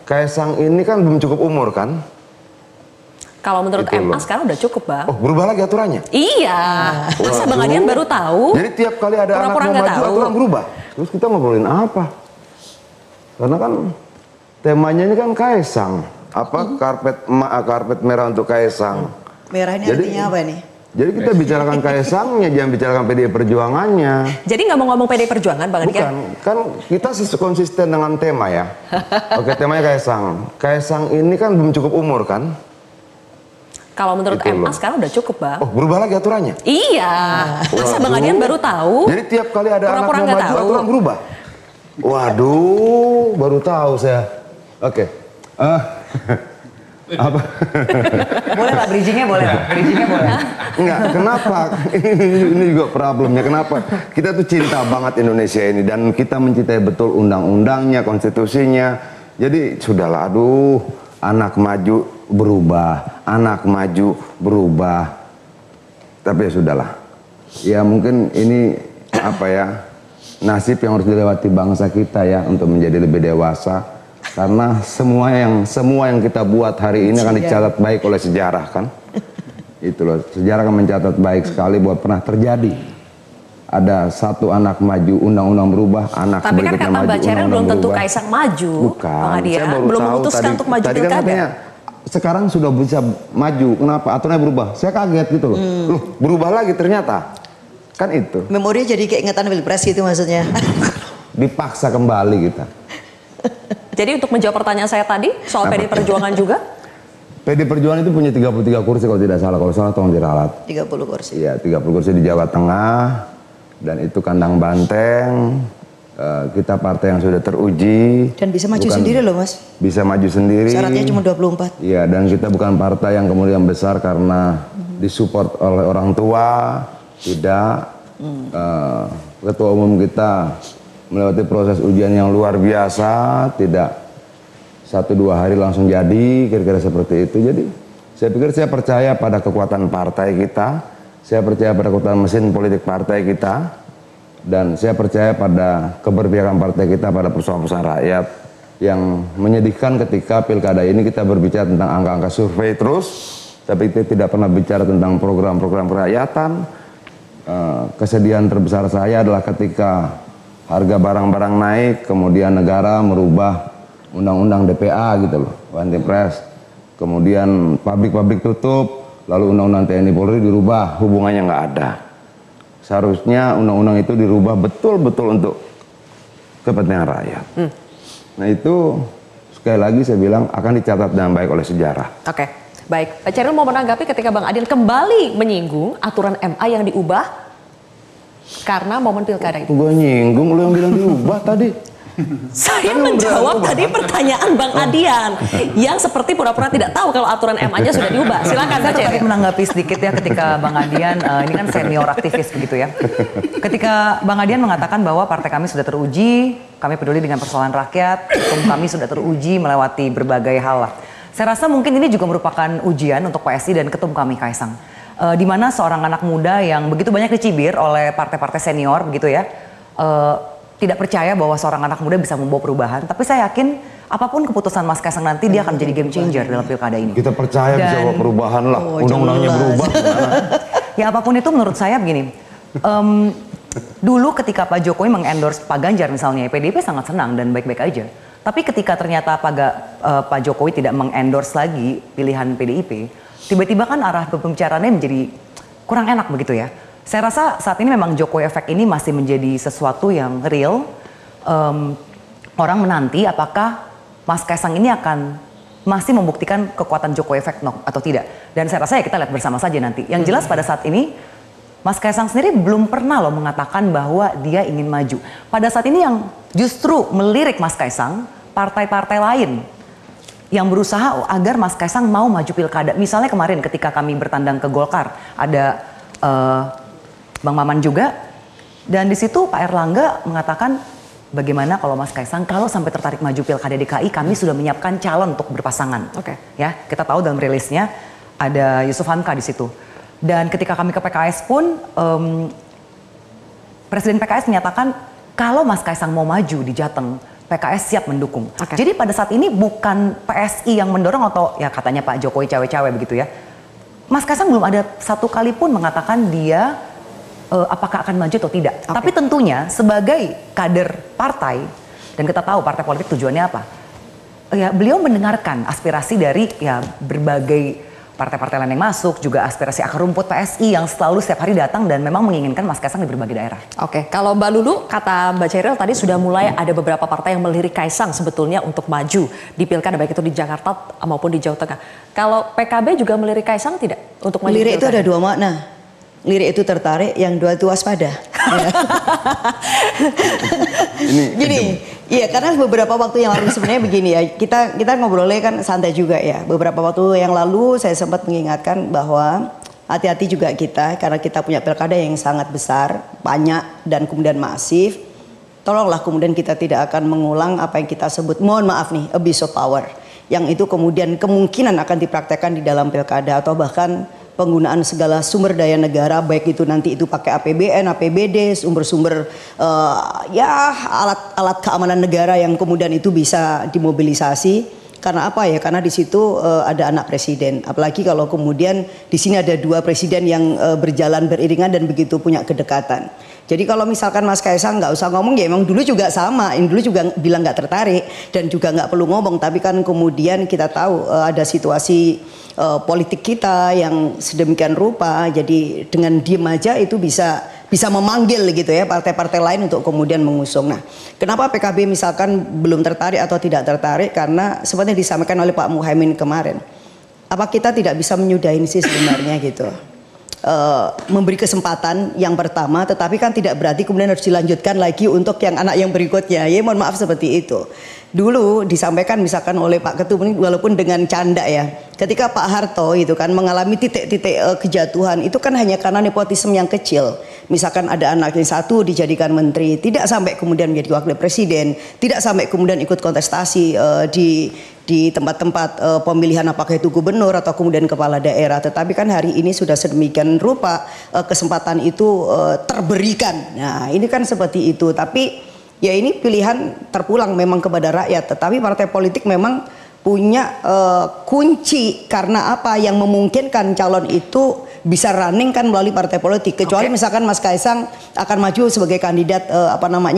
Kaisang ini kan belum cukup umur kan? Kalau menurut Itu MA loh. sekarang udah cukup, Bang. Oh, berubah lagi aturannya? Iya. Masa Bang Adian baru tahu? Jadi tiap kali ada anak Pura-pura mau nggak maju, tahu. aturan berubah. Terus kita ngobrolin apa? Karena kan temanya ini kan Kaisang. Apa karpet merah untuk Kaisang. Merah ini artinya apa ini? Jadi kita bicarakan Kaisangnya, jangan bicarakan PDI Perjuangannya. Jadi nggak mau ngomong PDI Perjuangan, Bang Adian? Bukan, kan kita konsisten dengan tema ya. Oke, temanya Kaisang. Kaisang ini kan belum cukup umur kan? Kalau menurut Itu MA loh. sekarang udah cukup, Bang. Oh, berubah lagi aturannya? Iya. Masa Bang Adian baru tahu? Jadi tiap kali ada anak Pura-pura mau nggak maju, tahu. aturan berubah? Waduh, baru tahu saya. Oke. Apa? Boleh lah, bridgingnya boleh lah. Bridgingnya boleh. Enggak, kenapa? Ini juga problemnya. Kenapa? Kita tuh cinta banget Indonesia ini dan kita mencintai betul undang-undangnya, konstitusinya. Jadi sudahlah, aduh, anak maju berubah, anak maju berubah. Tapi ya sudahlah. Ya mungkin ini apa ya? Nasib yang harus dilewati bangsa kita ya untuk menjadi lebih dewasa. Karena semua yang kita buat hari ini akan dicatat baik oleh sejarah kan. Itu loh, sejarah akan mencatat baik sekali bahwa pernah terjadi. Ada satu anak maju, undang-undang berubah, anak Tapi kan berikutnya kata maju, Mbak Ceril undang-undang belum tentu berubah. Kaisang maju, Bukan, Bang Adian. saya baru Belum tahu memutuskan untuk maju tadi kan pilkada. katanya sekarang sudah bisa maju, kenapa? Aturannya berubah. Saya kaget gitu loh. Loh, berubah lagi ternyata. Kan itu. Memorinya jadi keingetan pilpres gitu maksudnya. Dipaksa kembali kita. Jadi untuk menjawab pertanyaan saya tadi soal PDI Perjuangan juga, PD Perjuangan itu punya 33 kursi kalau tidak salah. Kalau salah tolong diralat. 30 kursi. Iya, 30 kursi di Jawa Tengah. Dan itu kandang banteng. Kita partai yang sudah teruji. Dan bisa maju sendiri loh, Mas. Bisa maju sendiri. Syaratnya cuma 24. Iya, dan kita bukan partai yang kemudian besar karena disupport oleh orang tua. Tidak. Ketua umum kita melewati proses ujian yang luar biasa, tidak 1-2 hari langsung jadi, kira-kira seperti itu. Jadi saya pikir saya percaya pada kekuatan partai kita, saya percaya pada kekuatan mesin politik partai kita, dan saya percaya pada keberpihakan partai kita pada persoalan-persoalan rakyat. Yang menyedihkan ketika pilkada ini kita berbicara tentang angka-angka survei terus, tapi kita tidak pernah bicara tentang program-program kerakyatan. Kesedihan terbesar saya adalah ketika harga barang-barang naik, kemudian negara merubah undang-undang DPA gitu loh, anti pres. Kemudian pabrik-pabrik tutup, lalu undang-undang TNI Polri dirubah, hubungannya nggak ada. Seharusnya undang-undang itu dirubah betul-betul untuk kepentingan rakyat. Nah itu sekali lagi saya bilang akan dicatat dengan baik oleh sejarah. oke, baik. Pak Ceril mau menanggapi ketika Bang Adian kembali menyinggung aturan MA yang diubah karena momen pilkada itu. Gue nyinggung, lu yang bilang diubah tadi. Saya Kan menjawab berubah. tadi pertanyaan Bang Adian yang seperti pura-pura tidak tahu kalau aturan MA-nya sudah diubah. Silakan Saya Pak tertarik Ceril. menanggapi sedikit ya ketika Bang Adian, ini kan senior aktivis begitu ya. Ketika Bang Adian mengatakan bahwa partai kami sudah teruji, kami peduli dengan persoalan rakyat, hukum kami sudah teruji melewati berbagai hal lah. Saya rasa mungkin ini juga merupakan ujian untuk PSI dan ketum kami Kaisang. Di mana seorang anak muda yang begitu banyak dicibir oleh partai-partai senior begitu ya, tidak percaya bahwa seorang anak muda bisa membawa perubahan. Tapi saya yakin apapun keputusan Mas Kaisang nanti dia akan menjadi game changer dalam pilkada ini. Kita percaya bisa Dan- bawa perubahan lah, Oh, undang-undangnya jelas. berubah. Ya apapun itu menurut saya begini, dulu ketika Pak Jokowi mengendorse Pak Ganjar misalnya, PDIP sangat senang dan baik-baik aja. Tapi ketika ternyata Pak Jokowi tidak mengendorse lagi pilihan PDIP, tiba-tiba kan arah pembicaraannya menjadi kurang enak begitu ya. Saya rasa saat ini memang Jokowi efek ini masih menjadi sesuatu yang real. Orang menanti apakah Mas Kaisang ini akan masih membuktikan kekuatan Jokowi efek atau tidak. Dan saya rasa ya kita lihat bersama saja nanti. Yang jelas pada saat ini Mas Kaisang sendiri belum pernah loh mengatakan bahwa dia ingin maju. Pada saat ini yang justru melirik Mas Kaisang, partai-partai lain yang berusaha agar Mas Kaisang mau maju pilkada. Misalnya kemarin ketika kami bertandang ke Golkar, ada Bang Maman juga. Dan di situ Pak Erlangga mengatakan bagaimana kalau Mas Kaisang kalau sampai tertarik maju pilkada DKI, kami sudah menyiapkan calon untuk berpasangan. Oke. Ya, kita tahu dalam rilisnya ada Yusuf Hamka di situ. Dan ketika kami ke PKS pun, Presiden PKS menyatakan kalau Mas Kaisang mau maju di Jateng, PKS siap mendukung. Oke. Jadi pada saat ini bukan PSI yang mendorong atau ya katanya Pak Jokowi cawe-cawe begitu ya. Mas Kaisang belum ada satu kali pun mengatakan dia apakah akan maju atau tidak. Oke. Tapi tentunya sebagai kader partai, dan kita tahu partai politik tujuannya apa. Ya beliau mendengarkan aspirasi dari ya berbagai partai-partai lain yang masuk, juga aspirasi akar rumput PSI yang selalu setiap hari datang dan memang menginginkan Mas Kaisang di berbagai daerah. Oke, kalau Mbak Lulu, kata Mbak Chairil tadi sudah mulai ada beberapa partai yang melirik Kaisang sebetulnya untuk maju di pilkada, baik itu di Jakarta maupun di Jawa Tengah. Kalau PKB juga melirik Kaisang tidak untuk maju di Lirik itu pilkada? ada dua makna. Lirik itu tertarik, yang dua itu waspada. Gini, iya karena beberapa waktu yang lalu sebenarnya begini ya, kita ngobrolnya kan santai juga ya. Beberapa waktu yang lalu saya sempat mengingatkan bahwa hati-hati juga kita, karena kita punya pilkada yang sangat besar, banyak dan kemudian masif. Tolonglah kemudian kita tidak akan mengulang apa yang kita sebut, mohon maaf nih, abuse of power. Yang itu kemudian kemungkinan akan dipraktekkan di dalam pilkada atau bahkan penggunaan segala sumber daya negara, baik itu nanti itu pakai APBN, APBD, sumber-sumber ya alat keamanan negara yang kemudian itu bisa dimobilisasi. Karena apa ya? Karena di situ ada anak presiden. Apalagi kalau kemudian di sini ada dua presiden yang berjalan beriringan dan begitu punya kedekatan. Jadi kalau misalkan Mas Kaisang nggak usah ngomong, ya emang dulu juga sama, dulu juga bilang nggak tertarik dan juga nggak perlu ngomong. Tapi kan kemudian kita tahu ada situasi politik kita yang sedemikian rupa, jadi dengan diem aja itu bisa memanggil gitu ya partai-partai lain untuk kemudian mengusung. Nah, kenapa PKB misalkan belum tertarik atau tidak tertarik? Karena seperti disampaikan oleh Pak Muhaimin kemarin, apa kita tidak bisa menyudahin sih sebenarnya gitu. Memberi kesempatan yang pertama, tetapi kan tidak berarti kemudian harus dilanjutkan lagi untuk yang anak yang berikutnya. Ya mohon maaf seperti itu. Dulu disampaikan misalkan oleh Pak Ketum ini walaupun dengan canda ya, ketika Pak Harto itu kan mengalami titik-titik kejatuhan itu kan hanya karena nepotisme yang kecil. Misalkan ada anak yang satu dijadikan menteri, tidak sampai kemudian menjadi wakil presiden, tidak sampai kemudian ikut kontestasi di tempat-tempat pemilihan apakah itu gubernur atau kemudian kepala daerah. Tetapi kan hari ini sudah sedemikian rupa kesempatan itu terberikan. Nah ini kan seperti itu. Tapi ya ini pilihan terpulang memang kepada rakyat. Tetapi partai politik memang punya kunci, karena apa yang memungkinkan calon itu bisa running kan melalui partai politik, kecuali misalkan Mas Kaisang akan maju sebagai kandidat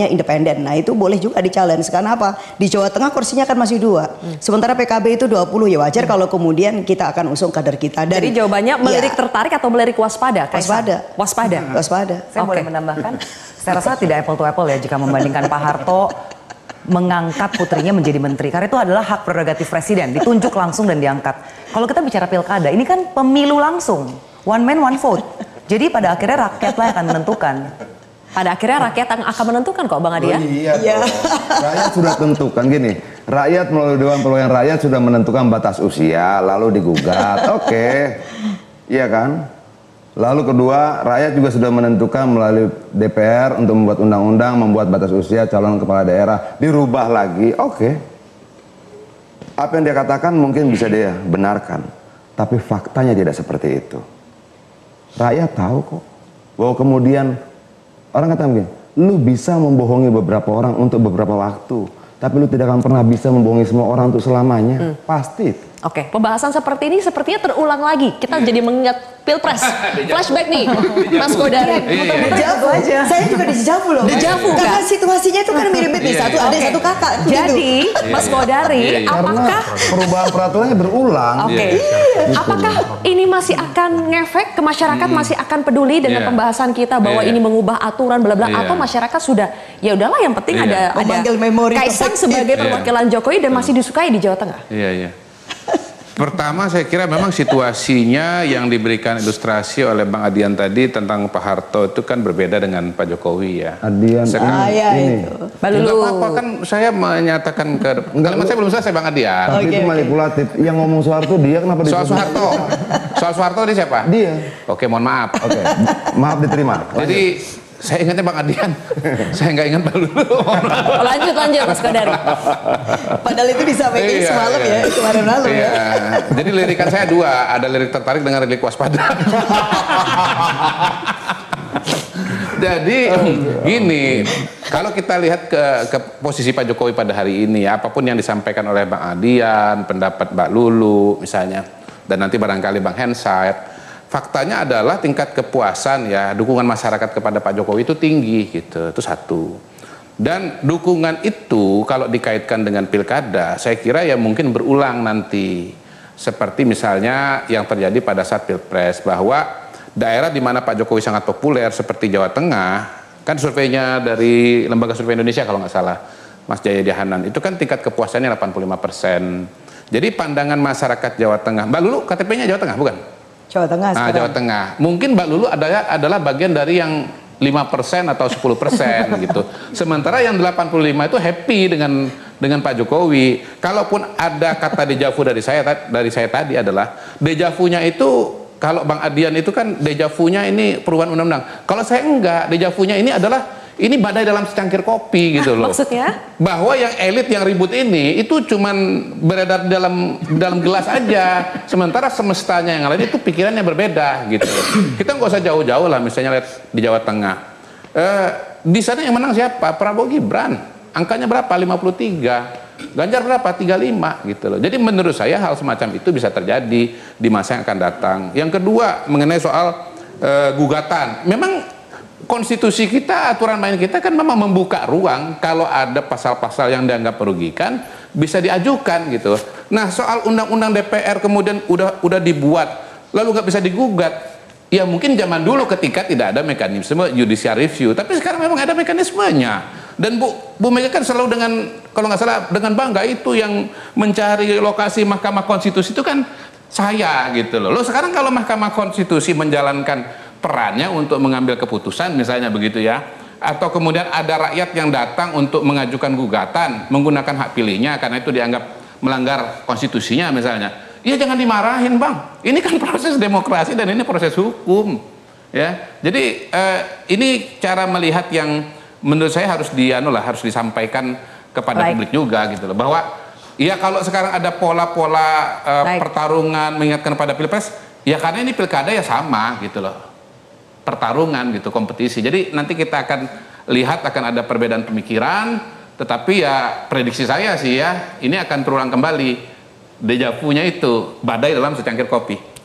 independen. Nah itu boleh juga di-challenge, karena apa? Di Jawa Tengah kursinya kan masih 2. Sementara PKB itu 20, ya wajar kalau kemudian kita akan usung kader kita. Dan, jadi jawabannya melirik tertarik atau melirik waspada? Kaisang? Waspada. Waspada. Saya boleh menambahkan, saya rasa tidak apple to apple ya jika membandingkan Pak Harto mengangkat putrinya menjadi menteri, karena itu adalah hak prerogatif presiden, ditunjuk langsung dan diangkat. Kalau kita bicara pilkada, ini kan pemilu langsung, one man one vote. Jadi pada akhirnya rakyatlah yang akan menentukan. Pada akhirnya rakyat yang akan menentukan kok Bang Adi ya? Iya. Rakyat sudah tentukan gini. Rakyat melalui Dewan Perwakilan Rakyat sudah menentukan batas usia, lalu digugat. Oke. Iya kan? Lalu kedua, rakyat juga sudah menentukan melalui DPR untuk membuat undang-undang, membuat batas usia calon kepala daerah, dirubah lagi. Oke. Apa yang dia katakan mungkin bisa dia benarkan, tapi faktanya tidak seperti itu. Rakyat tahu kok bahwa kemudian orang kata begini, lu bisa membohongi beberapa orang untuk beberapa waktu, tapi lu tidak akan pernah bisa membohongi semua orang untuk selamanya. Pasti. Oke, pembahasan seperti ini sepertinya terulang lagi. Kita jadi mengingat Pilpres. Flashback nih, Mas Kodari. Dejavu aja. Saya juga dejavu loh. Dejavu, karena kan? situasinya itu kan mirip-mirip nih. Satu ada satu kakak. Jadi, Mas Kodari, Karena apakah perubahan peraturannya berulang. apakah ini masih akan ngefek ke masyarakat, masih akan peduli dengan pembahasan kita bahwa ini mengubah aturan bla bla, atau masyarakat sudah ya udahlah yang penting ada Memanggil memori Kaisang efektif. sebagai perwakilan Jokowi dan masih disukai di Jawa Tengah. Iya. Pertama saya kira memang situasinya yang diberikan ilustrasi oleh Bang Adian tadi tentang Pak Harto itu kan berbeda dengan Pak Jokowi ya. Adian, itu. Enggak apa-apa kan saya menyatakan kalimat saya belum selesai Bang Adian. Tapi itu manipulatif. Yang ngomong Soeharto dia kenapa Soal Soeharto. Soal Soeharto dia siapa? Dia. Oke, mohon maaf. Oke. Maaf diterima. Jadi saya ingatnya Bang Adian. Saya nggak ingat Bang Lulu. Lanjut Mas Kodari. Padahal itu disampaikan semalam ya, kemarin lalu ya. Jadi lirikan saya 2, ada lirik tertarik dengan lirik waspada. Jadi gini, kalau kita lihat ke posisi Pak Jokowi pada hari ini, apapun yang disampaikan oleh Bang Adian, pendapat Mbak Lulu misalnya, dan nanti barangkali Bang Hensait, faktanya adalah tingkat kepuasan ya, dukungan masyarakat kepada Pak Jokowi itu tinggi gitu, itu satu. Dan dukungan itu kalau dikaitkan dengan pilkada, saya kira ya mungkin berulang nanti. Seperti misalnya yang terjadi pada saat Pilpres, bahwa daerah di mana Pak Jokowi sangat populer seperti Jawa Tengah, kan surveinya dari Lembaga Survei Indonesia kalau nggak salah, Mas Jayadi Hanan, itu kan tingkat kepuasannya 85%. Jadi pandangan masyarakat Jawa Tengah, Mbak Lulu KTP-nya Jawa Tengah bukan? Jawa Tengah Nah, sekarang. Jawa Tengah. Mungkin Mbak Lulu adalah bagian dari yang 5% atau 10% gitu. Sementara yang 85 itu happy dengan Pak Jokowi. Kalaupun ada kata dejavu dari saya tadi adalah dejavunya itu, kalau Bang Adian itu kan dejavunya ini perubahan undang-undang. Kalau saya enggak, dejavunya ini adalah ini badai dalam secangkir kopi gitu loh. Maksudnya? Bahwa yang elit yang ribut ini itu cuman beredar dalam gelas aja, sementara semestanya yang lain itu pikirannya berbeda gitu. Kita nggak usah jauh-jauh lah, misalnya lihat di Jawa Tengah. Di sana yang menang siapa? Prabowo Gibran. Angkanya berapa? 53. Ganjar berapa? 35 gitu loh. Jadi menurut saya hal semacam itu bisa terjadi di masa yang akan datang. Yang kedua mengenai soal gugatan. Memang konstitusi kita, aturan main kita kan memang membuka ruang kalau ada pasal-pasal yang dianggap merugikan bisa diajukan gitu. Nah, soal undang-undang DPR kemudian udah dibuat lalu nggak bisa digugat. Ya mungkin zaman dulu ketika tidak ada mekanisme judicial review, tapi sekarang memang ada mekanismenya. Dan Bu Mega kan selalu dengan, kalau nggak salah, dengan bangga itu yang mencari lokasi Mahkamah Konstitusi itu kan saya gitu loh. Loh sekarang kalau Mahkamah Konstitusi menjalankan perannya untuk mengambil keputusan misalnya begitu ya, atau kemudian ada rakyat yang datang untuk mengajukan gugatan menggunakan hak pilihnya karena itu dianggap melanggar konstitusinya misalnya, ya jangan dimarahin Bang, ini kan proses demokrasi dan ini proses hukum ya. Jadi ini cara melihat yang menurut saya harus disampaikan kepada publik juga gitu loh, bahwa ya kalau sekarang ada pola-pola pertarungan mengingatkan pada Pilpres, ya karena ini pilkada ya sama gitu loh, pertarungan gitu, kompetisi. Jadi nanti kita akan lihat akan ada perbedaan pemikiran, tetapi ya prediksi saya sih ya ini akan terulang kembali dejavunya itu, badai dalam secangkir kopi.